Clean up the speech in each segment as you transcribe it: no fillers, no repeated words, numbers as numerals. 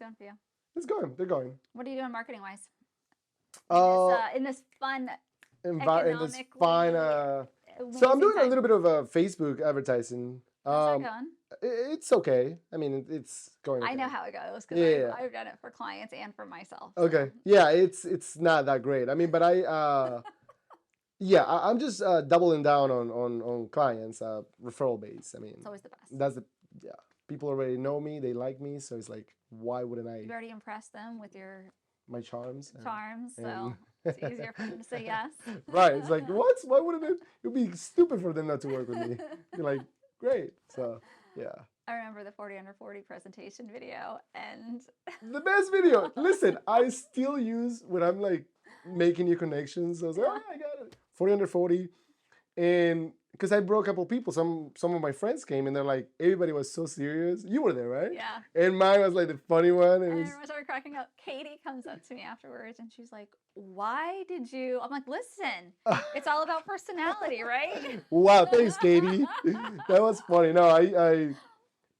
going for you? It's going. They're going. What are you doing marketing wise? In this fun, In this economically fine. So I'm amazing doing a time. little bit of Facebook advertising. How's that going? It's okay. I mean, it's going. Okay. I know how it goes because Yeah. I've done it for clients and for myself. Okay. So. Yeah, it's not that great. I mean, but yeah, I'm just doubling down on clients, referral base. I mean, It's always the best. that's the yeah. People already know me, they like me, so it's like, why wouldn't I? You've already impressed them with My charms. so it's easier for them to say yes. Right. It's like, what? Why wouldn't it? It'd be stupid for them not to work with me. Be like, great. So yeah. I remember the 40 under 40 presentation video and the best video. Listen, I still use when I'm like making new connections. I was like, oh, I got it. 40 under 40. And because I brought a couple people, some of my friends came and they're like, everybody was so serious. You were there, right? Yeah. And mine was like the funny one. And everyone started cracking up. Katie comes up to me afterwards and she's like, why did you? I'm like, listen, it's all about personality, right? Wow, thanks, Katie. That was funny. No,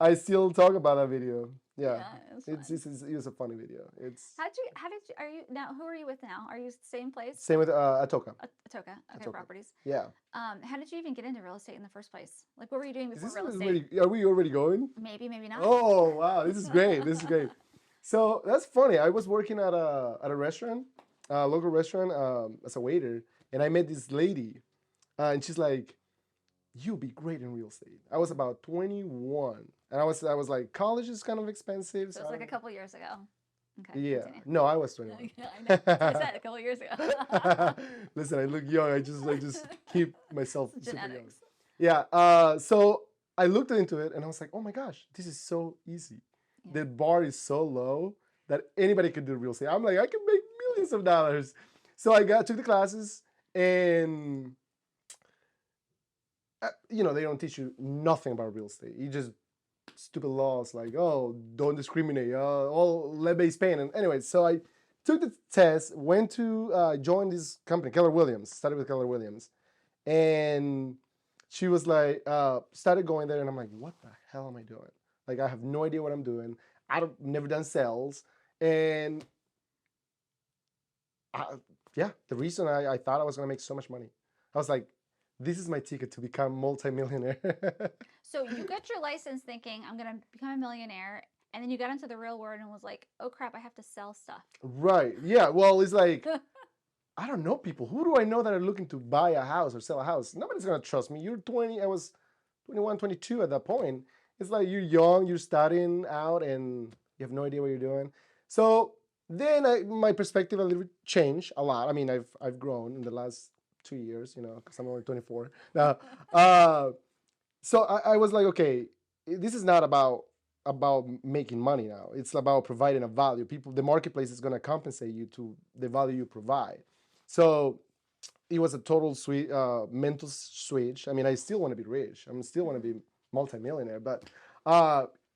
I still talk about that video. Yeah, it was a funny video. Who are you with now? Are you same place? Same with Atoka. Atoka, okay, Properties. Yeah. How did you even get into real estate in the first place? Like, what were you doing before real estate? Are we already going? Maybe not. Oh, wow, this is great. This is great. So that's funny. I was working at a restaurant, a local restaurant, as a waiter, and I met this lady, and she's like, "You'll be great in real estate." I was about 21, and I was like, college is kind of expensive. So it was like a couple years ago. Okay. Yeah. Continue. No, I was 21. Yeah, I know. That's what I said a couple years ago. Listen, I look young. I just keep myself super young. Genetics. Yeah. So I looked into it, and I was like, "Oh my gosh, this is so easy. Yeah. The bar is so low that anybody could do real estate." I'm like, I can make millions of dollars. So I took the classes, and they don't teach you nothing about real estate. You just stupid laws like, oh, don't discriminate, all lead-based pain. And anyway, so I took the test, went to join this company, Keller Williams, started with Keller Williams. And she was like, started going there, and I'm like, what the hell am I doing? Like, I have no idea what I'm doing. I've never done sales. And the reason I thought I was going to make so much money, I was like, this is my ticket to become multimillionaire. So you got your license thinking, I'm going to become a millionaire. And then you got into the real world and was like, oh crap, I have to sell stuff. Right. Yeah. Well, it's like, I don't know people. Who do I know that are looking to buy a house or sell a house? Nobody's going to trust me. You're 20. I was 21, 22 at that point. It's like you're young, you're starting out, and you have no idea what you're doing. So then my perspective a little bit changed a lot. I mean, I've grown in the last 2 years, because I'm only 24 now. So I was like, okay, this is not about making money now. It's about providing a value. The marketplace is going to compensate you to the value you provide. So it was a total mental switch. I mean, I still want to be rich. I still want to be multimillionaire, but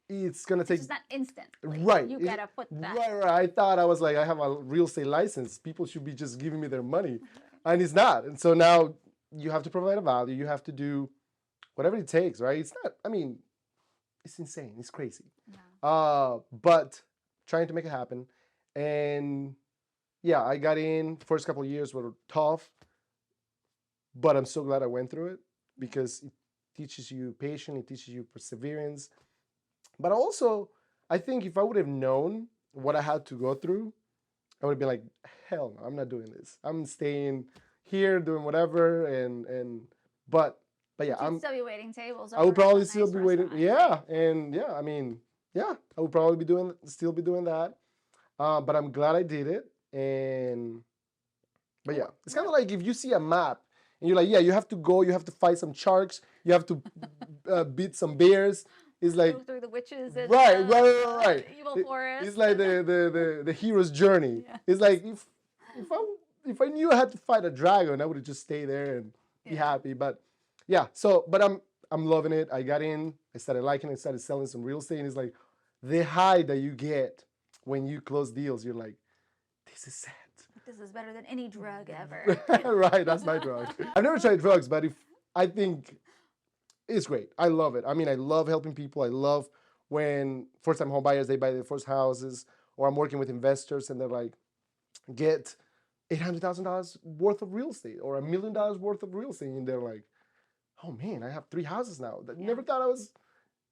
it's going to take... It's not instant. Right. You got to put that... Right. I thought I was like, I have a real estate license. People should be just giving me their money. And it's not. And so now you have to provide a value. You have to do whatever it takes, right? It's not, I mean, it's insane. It's crazy. Yeah. But trying to make it happen. And yeah, I got in. First couple of years were tough. But I'm so glad I went through it because it teaches you patience. It teaches you perseverance. But also, I think if I would have known what I had to go through, I would have been like, hell no, I'm not doing this. I'm staying here doing whatever, but yeah, You'd still be waiting tables. I would probably still be waiting. Yeah, and yeah, I mean, yeah, I would probably still be doing that. But I'm glad I did it, but yeah, it's kind of like if you see a map and you're like, yeah, you have to go, you have to fight some sharks, you have to beat some bears. It's like go through the witches and right. evil forest. It's like the hero's journey. Yeah. It's like if I knew I had to fight a dragon, I would have just stayed there and be happy. But yeah, but I'm loving it. I got in, I started liking it, I started selling some real estate, and it's like the high that you get when you close deals, you're like, this is sad. This is better than any drug ever. Right, that's my drug. I've never tried drugs, but I think it's great. I love it. I mean, I love helping people. I love when first-time home buyers, they buy their first houses, or I'm working with investors and they're like, get $800,000 worth of real estate or $1 million worth of real estate. And they're like, oh man, I have 3 houses now. I never thought I was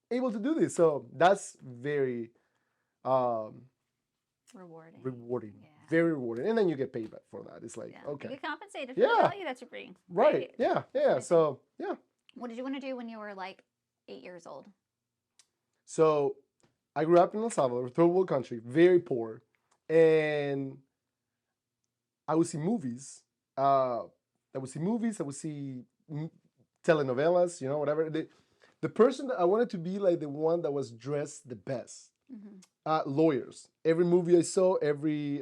able to do this. So that's very rewarding. Yeah. Very rewarding. And then you get paid back for that. It's like, okay. You get compensated for the value that you bring. Right. Yeah. So, yeah. What did you want to do when you were like 8 years old? So I grew up in El Salvador, third world country, very poor. And I would see movies. I would see telenovelas, you know, whatever. The person that I wanted to be like the one that was dressed the best. Lawyers. Every movie I saw, every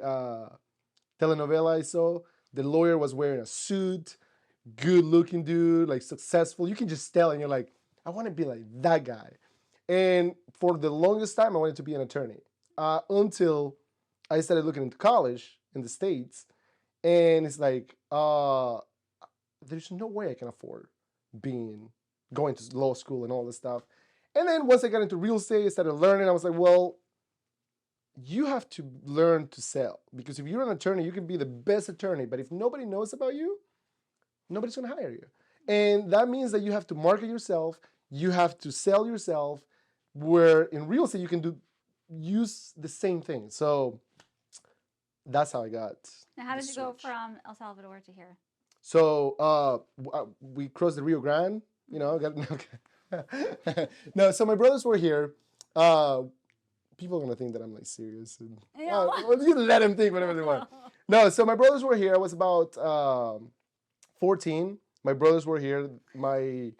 telenovela I saw, the lawyer was wearing a suit, good looking dude, like successful. You can just tell and you're like, I want to be like that guy. And for the longest time, I wanted to be an attorney until I started looking into college in the States. And it's like, there's no way I can afford going to law school and all this stuff. And then once I got into real estate, I started learning. I was like, well, you have to learn to sell. Because if you're an attorney, you can be the best attorney. But if nobody knows about you, nobody's going to hire you. And that means that you have to market yourself. You have to sell yourself. Where in real estate, you can use the same thing. So that's how I got. Now, how did you go from El Salvador to here? So we crossed the Rio Grande, you know. No, so my brothers were here. People are gonna think that I'm like serious. And, you let them think whatever they want. No, so my brothers were here. I was about 14. My brothers were here. My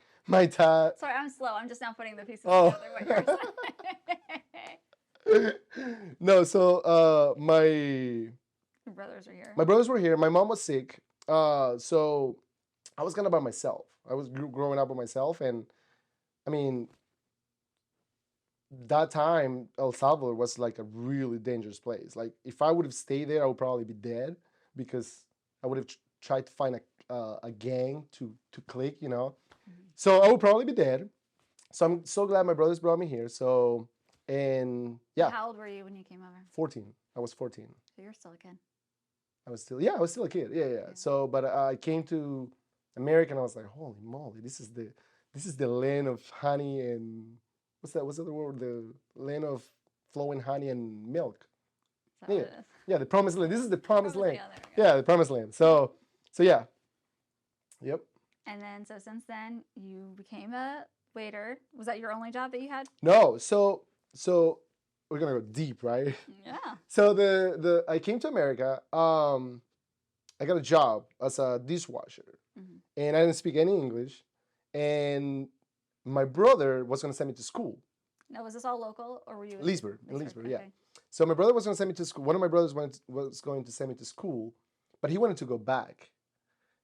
dad. Sorry, I'm slow. I'm just now putting the pieces together. What you're saying. No, so my brothers were here. My brothers were here. My mom was sick. So I was kind of by myself. I was growing up by myself. And I mean, that time, El Salvador was like a really dangerous place. Like if I would have stayed there, I would probably be dead because I would have tried to find a gang to click, you know. So I would probably be dead. So I'm so glad my brothers brought me here. So, and yeah. How old were you when you came over? 14. I was 14. So you're still a kid. I was still a kid. Yeah. So, but I came to America and I was like, holy moly, this is the land of honey and what's the other word? The land of flowing honey and milk. Yeah, the promised land. This is the promised land. Yeah, the promised land. So yeah. Yep. And then, so since then, you became a waiter. Was that your only job that you had? No. So we're gonna go deep, right? Yeah. So I came to America. I got a job as a dishwasher, and I didn't speak any English. And my brother was gonna send me to school. Now, was this all local, or were you? Leesburg, okay. yeah. So my brother was gonna send me to school. One of my brothers was going to send me to school, but he wanted to go back.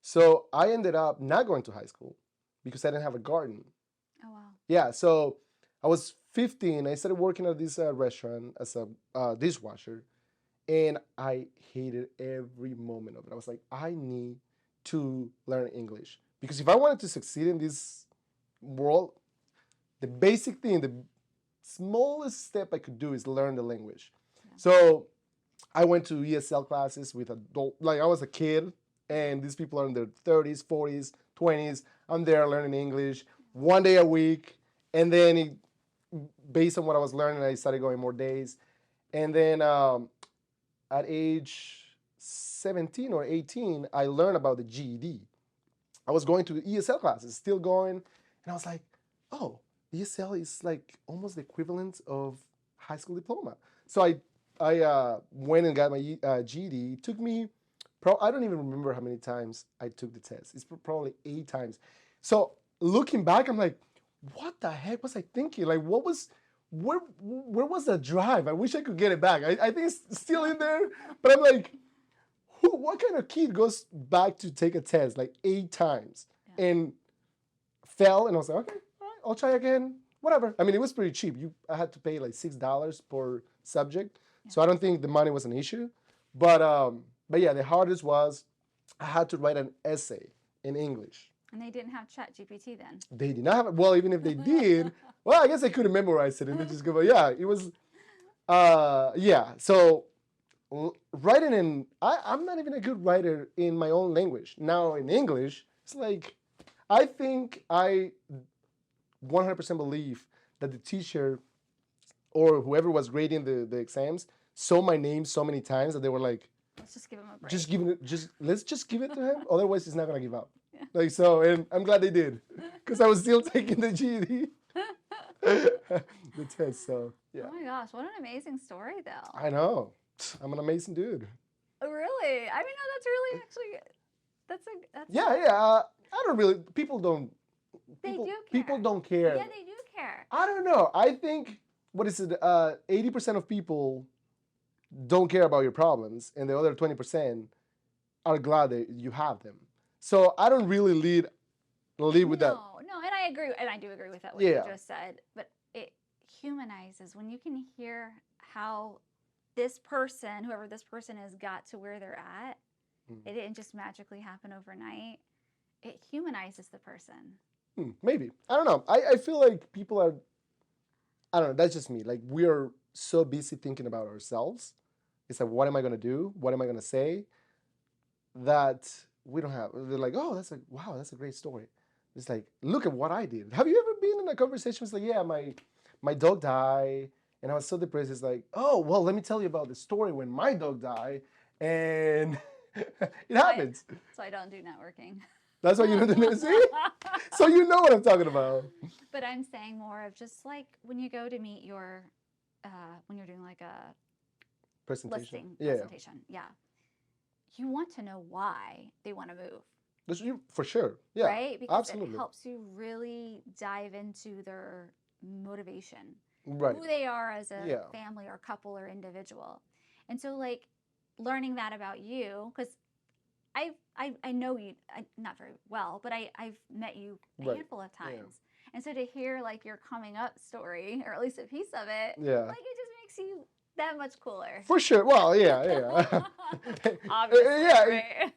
So I ended up not going to high school because I didn't have a garden. Oh, wow. Yeah, so I was 15. I started working at this restaurant as a dishwasher, and I hated every moment of it. I was like, I need to learn English because if I wanted to succeed in this world, the basic thing, the smallest step I could do is learn the language. Yeah. So I went to ESL classes with like I was a kid. And these people are in their 30s, 40s, 20s. I'm there learning English 1 day a week. And then based on what I was learning, I started going more days. And then at age 17 or 18, I learned about the GED. I was going to ESL classes, still going. And I was like, oh, ESL is like almost the equivalent of high school diploma. So I went and got my GED. It took me... I don't even remember how many times I took the test. It's probably 8 times. So looking back, I'm like, what the heck was I thinking? Like, where was that drive? I wish I could get it back. I think it's still in there. But I'm like, what kind of kid goes back to take a test like 8 times and fell? And I was like, okay, all right, I'll try again. Whatever. I mean, it was pretty cheap. I had to pay like $6 per subject. Yeah. So I don't think the money was an issue. But yeah, the hardest was I had to write an essay in English. And they didn't have ChatGPT then? They did not have it. Well, even if they did, well, I guess I couldn't memorize it and then just go, but yeah, it was Yeah. So writing I'm not even a good writer in my own language. Now in English, it's like I think I 100% believe that the teacher or whoever was grading the exams saw my name so many times that they were like, Let's just give him a break. let's just give it to him. Otherwise, he's not gonna give up. Yeah. Like so, and I'm glad they did, because I was still taking the GED, the test. So yeah. Oh my gosh, what an amazing story, though. I know. I'm an amazing dude. Really? I mean, no, that's really actually. That's. Yeah. I don't really. People don't. They do care. People don't care. Yeah, they do care. I don't know. I think what is it? 80% of people don't care about your problems, and the other 20% are glad that you have them. So I don't really lead with that. No, and I agree, and I do agree with that. What you just said, but it humanizes when you can hear how this person, whoever this person is, got to where they're at. It didn't just magically happen overnight. It humanizes the person. Maybe. I don't know. I feel like people are, I don't know, that's just me. Like, we are so busy thinking about ourselves. It's like, what am I going to do? What am I going to say? That we don't have. They're like, oh, wow, that's a great story. It's like, look at what I did. Have you ever been in a conversation? It's like, yeah, my dog died, and I was so depressed. It's like, oh, well, let me tell you about the story when my dog died, and it happens. So I don't do networking. That's why you don't do networking? See? So you know what I'm talking about. But I'm saying more of just like when you go to meet your, when you're doing like a presentation. Presentation, yeah. You want to know why they want to move. For sure. Yeah. Right? Because absolutely. It helps you really dive into their motivation. Right. Who they are as a family or couple or individual. And so like learning that about you, because I know you not very well, but I've met you a handful of times. Yeah. And so to hear like your coming up story, or at least a piece of it, like it just makes you that much cooler. For sure. Well, yeah. Obviously, right?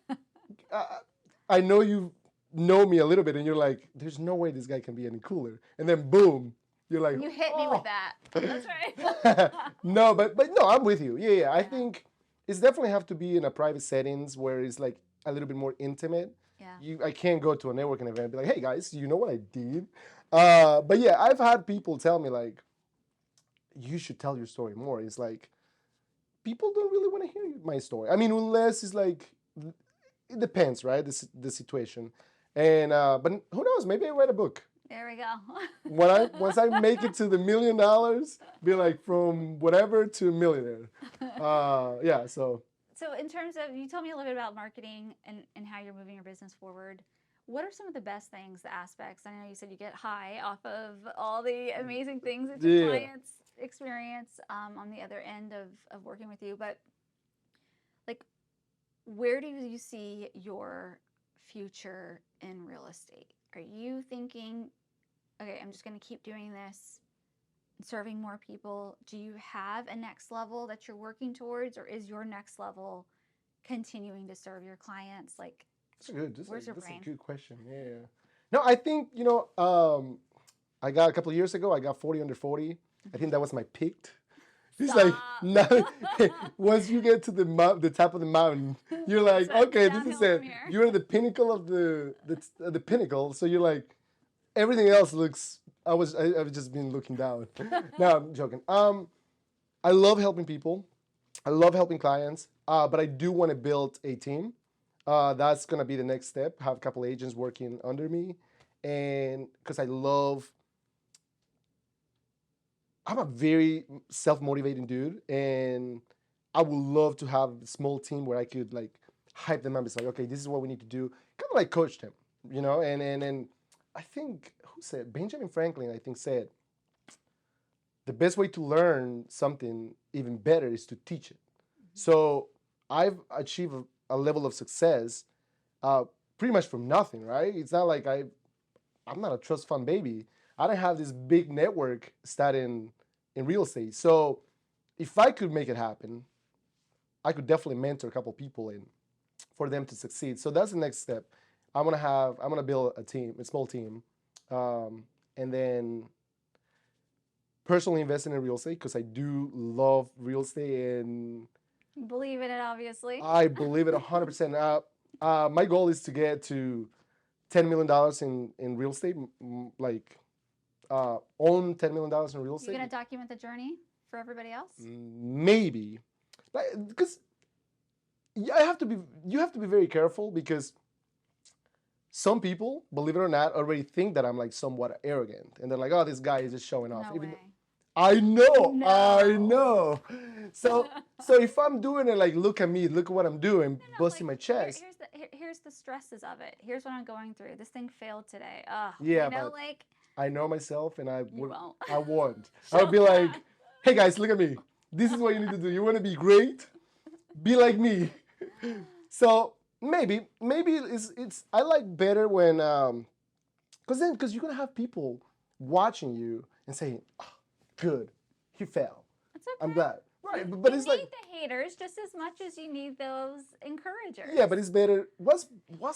I know you know me a little bit, and you're like, there's no way this guy can be any cooler. And then boom, you're like, you hit me with that. That's right. No, but no, I'm with you. Yeah. I think it's definitely have to be in a private settings where it's like a little bit more intimate. Yeah. I can't go to a networking event and be like, hey guys, you know what I did? But yeah, I've had people tell me like, you should tell your story more. It's like, people don't really want to hear my story. I mean, unless it's like, it depends, right? The situation. And but who knows? Maybe I write a book. There we go. Once I make it to the $1 million, be like from whatever to millionaire. Yeah. So in terms of, you told me a little bit about marketing and how you're moving your business forward. What are some of the best things, the aspects? I know you said you get high off of all the amazing things that your clients experience on the other end of working with you, but like, where do you see your future in real estate? Are you thinking, okay, I'm just going to keep doing this, serving more people? Do you have a next level that you're working towards, or is your next level continuing to serve your clients? Like, where's your brain? That's a good question. Yeah. No, I think, I got a couple of years ago, I got 40 under 40. I think that was my peak. It's like, once you get to the top of the mountain, you're like, okay, this is it. You're at the pinnacle of the pinnacle. So you're like, everything else looks, I've just been looking down. No, I'm joking. I love helping people. I love helping clients, but I do want to build a team. That's going to be the next step. Have a couple agents working under me. And because I'm a very self-motivating dude, and I would love to have a small team where I could like hype them up. It's like, okay, this is what we need to do. Kind of like coach them, and I think, who said? Benjamin Franklin, I think, said, the best way to learn something even better is to teach it. So I've achieved a level of success pretty much from nothing, right? It's not like I'm not a trust fund baby. I don't have this big network starting in real estate. So if I could make it happen, I could definitely mentor a couple people for them to succeed. So that's the next step. I'm gonna build a small team, and then personally investing in real estate because I do love real estate and Believe in it, obviously. I believe it 100%. My goal is to get to $10 million in real estate, like own $10 million in real You estate. gonna document the journey for everybody else? Maybe, because you have to be very careful because some people, believe it or not, already think that I'm like somewhat arrogant, and they're like, "Oh, this guy is just showing off." No way. I know, No. I know. So if I'm doing it, like, look at me, look at what I'm doing, busting like, my chest. Here's the stresses of it. Here's what I'm going through. This thing failed today. Yeah, you know, but like I know myself, and I you won't. I won't. I would be like, "Hey guys, look at me. This is what you need to do. You want to be great? Be like me." So maybe it's I like better when because you're gonna have people watching you and saying, oh, "Good, he fell. It's okay. I'm glad." Right, but you it's need like the haters just as much as you need those encouragers. yeah, but it's better. What's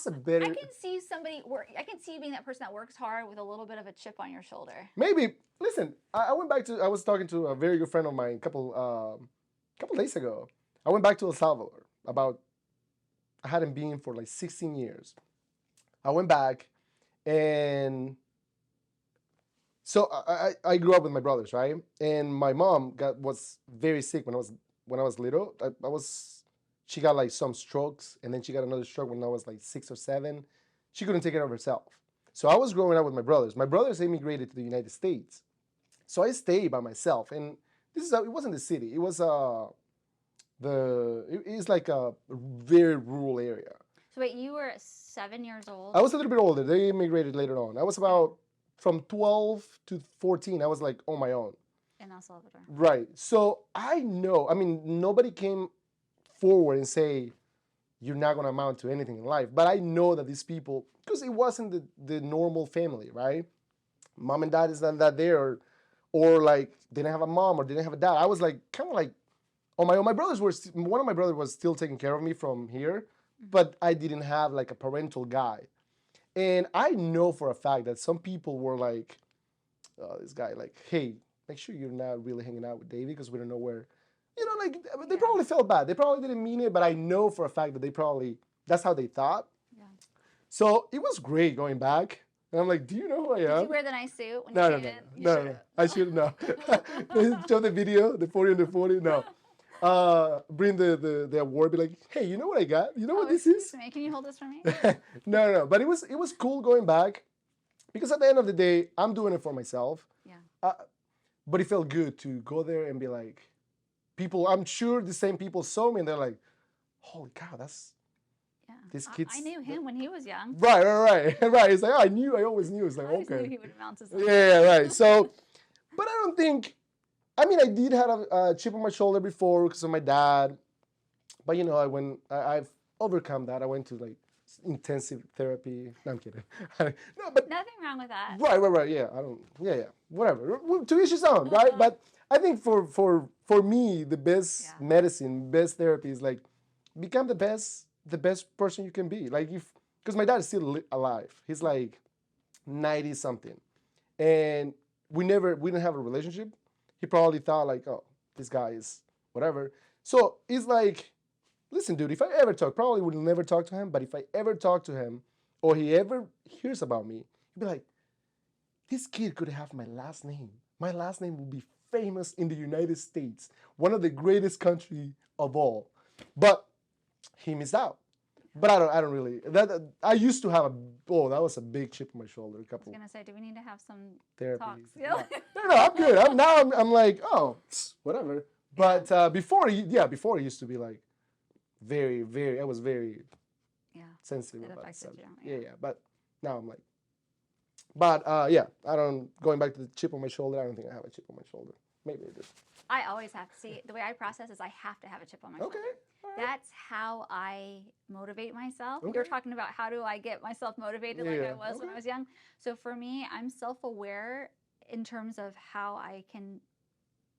a better? I can see somebody work. I can see you being that person that works hard with a little bit of a chip on your shoulder. Maybe listen. I went back to. I was talking to a very good friend of mine a couple days ago. I went back to El Salvador. I hadn't been for like 16 years. I went back, and so I grew up with my brothers, right? And my mom was very sick when I was little. She got like some strokes, and then she got another stroke when I was like 6 or 7. She couldn't take care of herself. So I was growing up with my brothers. My brothers immigrated to the United States, so I stayed by myself. And it wasn't the city. It was it's like a very rural area. So wait, you were 7 years old. I was a little bit older. They immigrated later on. I was about from 12 to 14. I was like on my own. In El Salvador. Right. So I know. I mean, nobody came forward and say you're not going to amount to anything in life. But I know that these people, because it wasn't the normal family, right? Mom and dad is not there, or like they didn't have a mom or didn't have a dad. I was like kind of like on my own. One of my brothers was still taking care of me from here, but I didn't have like a parental guide. And I know for a fact that some people were like, oh, this guy, like, hey, make sure you're not really hanging out with Davey because we don't know where. You know, like, they probably felt bad. They probably didn't mean it, but I know for a fact that that's how they thought. Yeah. So it was great going back. And I'm like, do you know who I am? Did you wear the nice suit when no, you no, came in? No. I should no. Show the video, the 40 under 40. No. Bring the award. Be like, hey, you know what I got? You know what this is? Me. Can you hold this for me? No. But it was cool going back because at the end of the day, I'm doing it for myself. Yeah. But it felt good to go there and be like, people. I'm sure the same people saw me and they're like, holy cow, that's. Yeah. This kid's. I knew him when he was young. Right. It's like, oh, I always knew. It's like, I okay. knew he would amount to something. Yeah, right. So, but I don't think. I mean, I did have a chip on my shoulder before because of my dad, but you know, I've overcome that. I went to like intensive therapy. No, I'm kidding. No, but nothing wrong with that. Right. Yeah, I don't. Yeah. Whatever. To each his own, right? But I think for me, the best medicine, best therapy is like become the best person you can be. Like because my dad is still alive. He's like 90 something, and we didn't have a relationship. He probably thought like, oh, this guy is whatever. So it's like, listen, dude, if I ever talk, probably would never talk to him, but if I ever talk to him or he ever hears about me, he'd be like, this kid could have my last name. My last name will be famous in the United States, one of the greatest country of all. But he missed out. But I don't really. I used to have that was a big chip on my shoulder. I was gonna say, do we need to have some therapy? Talks? Yeah. No, I'm good. I'm like, oh, whatever. But before it used to be like very, very. I was very sensitive about stuff. Yeah. But now I'm like, I don't. Going back to the chip on my shoulder, I don't think I have a chip on my shoulder. Maybe I do. I always have to see. The way I process is I have to have a chip on my shoulder. Right. That's how I motivate myself. Okay. You're talking about how do I get myself motivated like I was when I was young. So for me, I'm self-aware in terms of how I can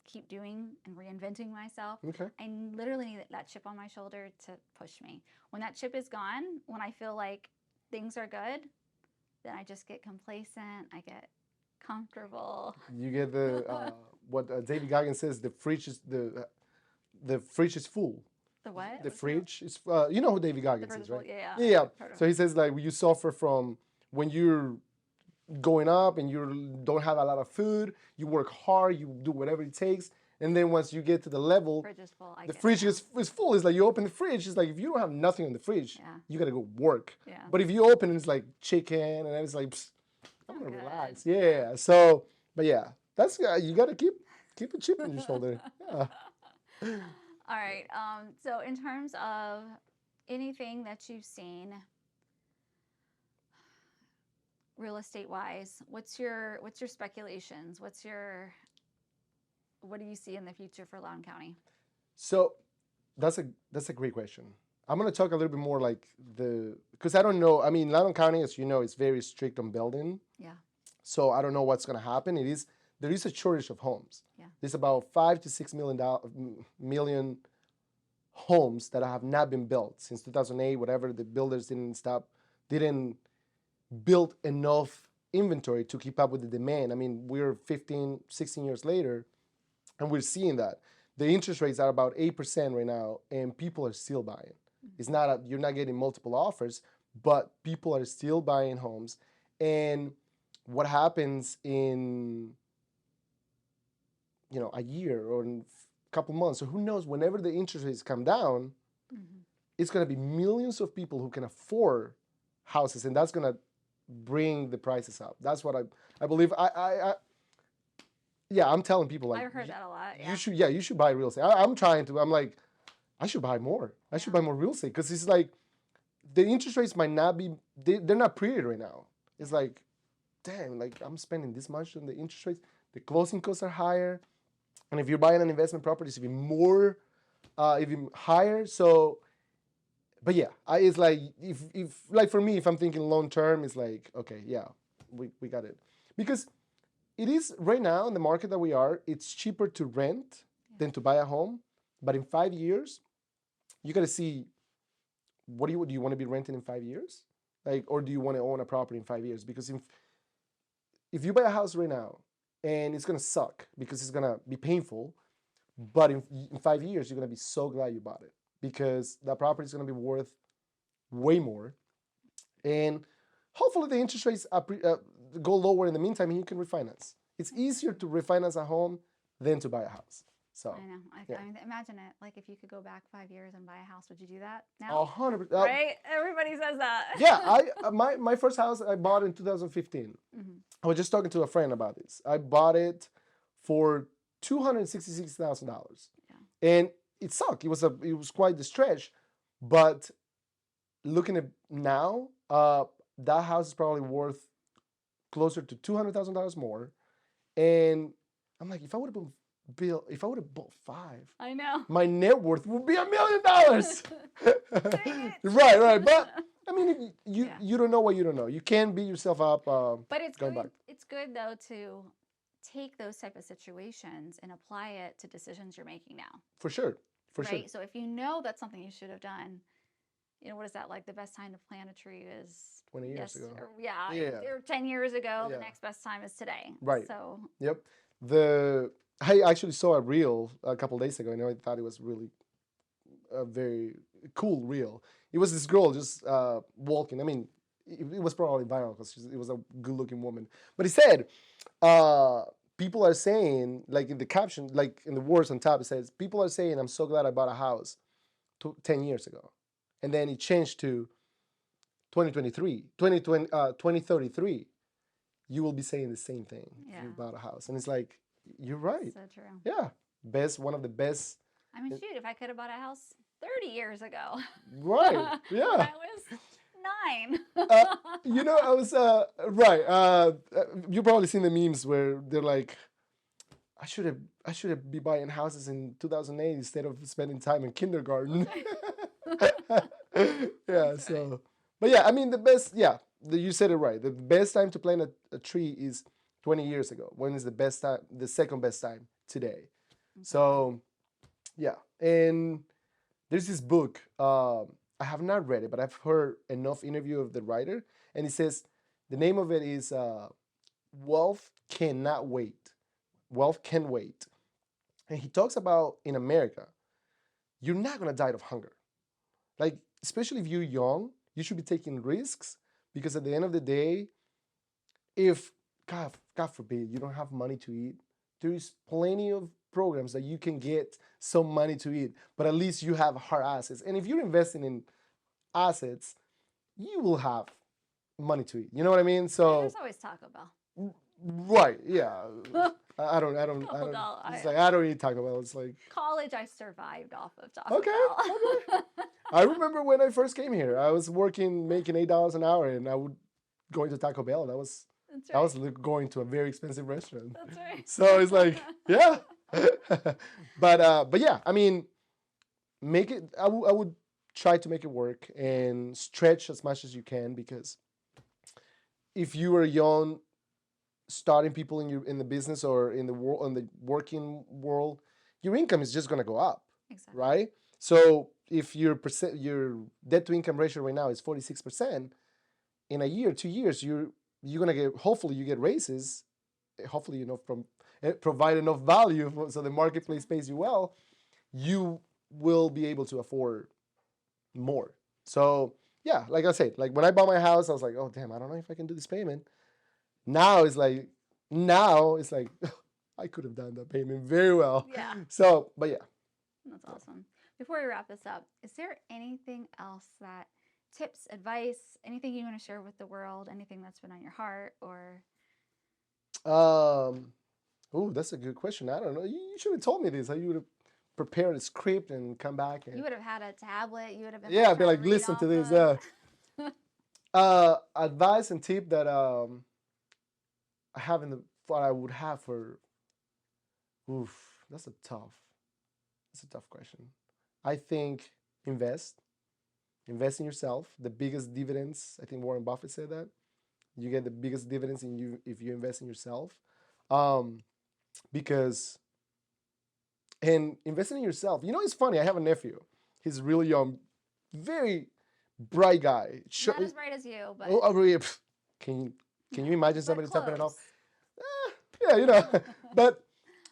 keep doing and reinventing myself. Okay. I literally need that chip on my shoulder to push me. When that chip is gone, when I feel like things are good, then I just get complacent. I get comfortable. You get the what David Goggins says, the fridge is full. The what? The What's fridge is, you know who David Goggins is, Convertible, right? yeah. Yeah. Heard of So he says like you suffer from when you're going up and you don't have a lot of food, you work hard, you do whatever it takes, and then once you get to the level, fridge is full. the fridge is full. It's like you open the fridge, it's like if you don't have nothing in the fridge, Yeah. you gotta go work. Yeah. But if you open it, it's like chicken, and then it's like, psst, I'm gonna good. relax. Yeah. So, but yeah, that's you gotta keep a chip on your shoulder. Yeah. All right. So in terms of anything that you've seen real estate wise, what's your speculations? What do you see in the future for Loudoun County? So that's a great question. I'm gonna talk a little bit more like because I don't know. I mean, Loudoun County, as you know, is very strict on building. Yeah. So I don't know what's gonna happen. There is a shortage of homes. Yeah. There's about $5 to $6 million homes that have not been built since 2008. Whatever, the builders didn't build enough inventory to keep up with the demand. I mean, we're 15, 16 years later, and we're seeing that. The interest rates are about 8% right now, and people are still buying. It's not you're not getting multiple offers, but people are still buying homes. And what happens in a year or in a couple months, or who knows, whenever the interest rates come down, it's going to be millions of people who can afford houses, and that's going to bring the prices up. That's what I believe. Yeah, I'm telling people, like, I've heard that a lot. Yeah. you should buy real estate. I'm like, I should buy more. I should buy more real estate, because it's like the interest rates might not be, they're not pretty right now. It's like, damn, like I'm spending this much on the interest rates. The closing costs are higher, and if you're buying an investment property, it's even higher. So, but yeah, it's like if like for me, if I'm thinking long term, it's like, okay, yeah, we got it, because it is right now in the market that we are. It's cheaper to rent than to buy a home. But in 5 years, you got to see, do you want to be renting in 5 years, like, or do you want to own a property in 5 years? Because if you buy a house right now and it's gonna suck because it's gonna be painful, but in 5 years you're gonna be so glad you bought it, because that property is gonna be worth way more, and hopefully the interest rates go lower in the meantime, and you can refinance. It's easier to refinance a home than to buy a house. So I know. I mean, imagine it. Like, if you could go back 5 years and buy a house, would you do that now? 100%. Right? Everybody says that. Yeah, my first house I bought in 2015. I was just talking to a friend about this. I bought it for $266,000, and it sucked. It was quite the stretch, but looking at now, that house is probably worth closer to $200,000 more. And I'm like, if I would have bought 5, I know. my net worth would be $1 million. Right. But I mean, you don't know what you don't know. You can't beat yourself up. But it's going good. back. It's good though to take those type of situations and apply it to decisions you're making now. For sure. Right. So if you know that's something you should have done, what is that, like the best time to plant a tree is 20 years ago. Or 10 years ago. The next best time is today. Right. So. Yep. I actually saw a reel a couple days ago, and I thought it was really a very cool reel. It was this girl just walking. I mean, it was probably viral because it was a good-looking woman. But he said, people are saying, like in the caption, like in the words on top, it says, people are saying, I'm so glad I bought a house 10 years ago. And then it changed to 2033. You will be saying the same thing if you bought a house. And it's like, you're right. So true. Yeah. One of the best. I mean, shoot, if I could have bought a house 30 years ago. Right. Yeah. When I was 9. I was, right. You've probably seen the memes where they're like, I should have been buying houses in 2008 instead of spending time in kindergarten. Yeah. So, but yeah, I mean, you said it right. The best time to plant a tree is 20 years ago. When is the best time? The second best time today. So, yeah. And there's this book. I have not read it, but I've heard enough interview of the writer, and it says the name of it is "Wealth Cannot Wait." wealth can wait. And he talks about in America, you're not going to die of hunger. Like, especially if you're young, you should be taking risks, because at the end of the day, if, God forbid, you don't have money to eat, there is plenty of programs that you can get some money to eat, but at least you have hard assets. And if you're investing in assets, you will have money to eat. You know what I mean? So there's always Taco Bell. right, yeah. I don't. $2. It's like I don't eat Taco Bell. It's like College, I survived off of Taco okay, Bell. okay. I remember when I first came here, I was working, making $8 an hour, and I would go into Taco Bell. That was That's I right. was going to a very expensive restaurant. That's right. So it's like, yeah. But yeah, I mean, make it. I would try to make it work and stretch as much as you can, because if you are young, starting people in the business or in the world, in the working world, your income is just gonna go up, Exactly. right? So if your debt to income ratio right now is 46%, in a year, 2 years, you're gonna get, hopefully you get raises, hopefully, you know, from provide enough value so the marketplace pays you well, you will be able to afford more. So yeah, like I said, like when I bought my house, I was like, oh damn, I don't know if I can do this payment. Now it's like I could have done that payment very well. Yeah. So, but yeah. That's awesome. Before we wrap this up, is there anything else that tips, advice, anything you want to share with the world, anything that's been on your heart, or Oh, that's a good question. I don't know. You should have told me this. How you would have prepared a script and come back and you would have had a tablet, you would have been yeah, I'd be trying like, to read listen to off this. of. Advice and tip that I have what I would have for. Oof, that's a tough question. I think invest in yourself. The biggest dividends. I think Warren Buffett said that you get the biggest dividends if you invest in yourself, because and investing in yourself. You know, it's funny. I have a nephew. He's really young, very bright guy. Not as bright as you, but really, can you imagine somebody but tapping it off? close. Yeah, you know. But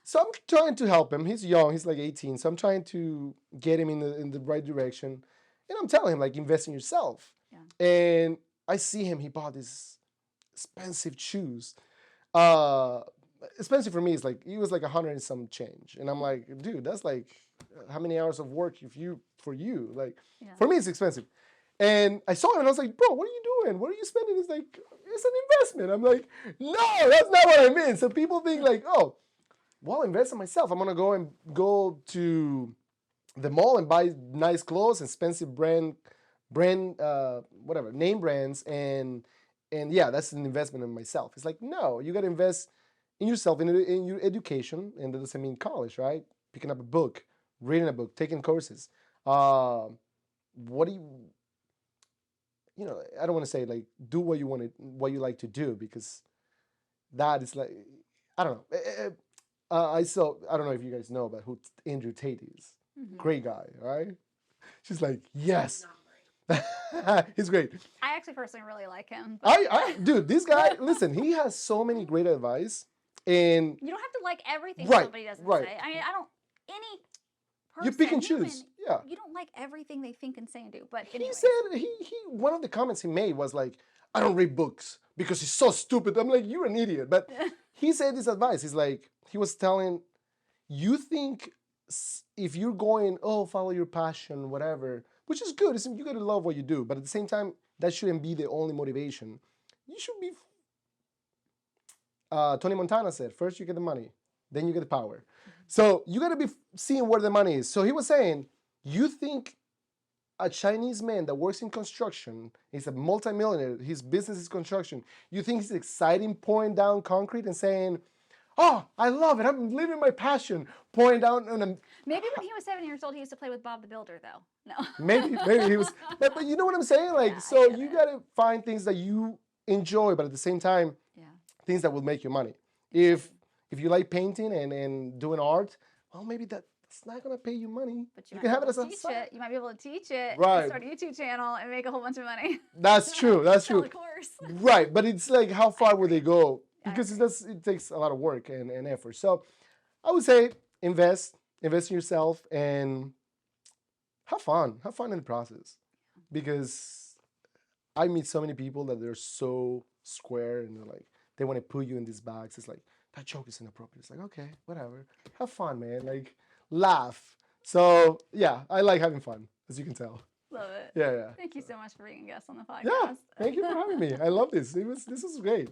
so I'm trying to help him. He's young. He's like 18. So I'm trying to get him in the right direction. And I'm telling him, like, invest in yourself. Yeah. And I see him. He bought these expensive shoes. Expensive for me is like, it was like 100 and some change. And I'm like, dude, that's like how many hours of work for you? Like, Yeah. for me, it's expensive. And I saw him and I was like, bro, what are you doing? What are you spending? He's like, it's an investment. I'm like, no, that's not what I mean. So people think like, oh, well, invest in myself. I'm gonna go to the mall and buy nice clothes, expensive brand, whatever, name brands, and yeah, that's an investment in myself. It's like, no, you gotta invest in yourself, in your education, and that doesn't mean college, right? Picking up a book, reading a book, taking courses. What do you know? I don't want to say like do what you like to do, because that is like, I don't know. I don't know if you guys know about who Andrew Tate is. Mhm. Great guy, right? She's like, yes. He's great. I actually personally really like him. But Dude, this guy, listen, he has so many great advice, and you don't have to like everything Right, somebody doesn't right. say. I mean, I don't any person, you pick and human, choose. Yeah. you don't like everything they think and say and do. But He anyway, said he one of the comments he made was like, I don't read books because it's so stupid. I'm like, you're an idiot. But he said this advice. He's like, he was telling, you think if you're going, oh, follow your passion, whatever, which is good. You gotta love what you do, but at the same time, that shouldn't be the only motivation. You should be. Tony Montana said, first you get the money, then you get the power. Mm-hmm. So you gotta be seeing where the money is. So he was saying, you think a Chinese man that works in construction is a multimillionaire, his business is construction, you think he's exciting pouring down concrete and saying, oh, I love it, I'm living my passion, pouring down on a... Maybe when he was 7 years old, he used to play with Bob the Builder, though. No. maybe he was, but you know what I'm saying? Like, Yeah, so you gotta find things that you enjoy, but at the same time, Yeah. things that will make you money. If you like painting and doing art, well, maybe that's not gonna pay you money. But you can have it as a teach side. it. You might be able to teach it. Right. Start a YouTube channel and make a whole bunch of money. That's true. That's Sell true. a course. Right, but it's like, how far would they go because it takes a lot of work and effort. So I would say invest in yourself and have fun in the process, because I meet so many people that they're so square and they're like, they want to put you in these bags. It's like, that joke is inappropriate. It's like, okay, whatever, have fun, man, like laugh. So yeah, I like having fun, as you can tell. Love it. Yeah. Thank you so much for being a guest on the podcast. Yeah, thank you for having me. I love this. This was great.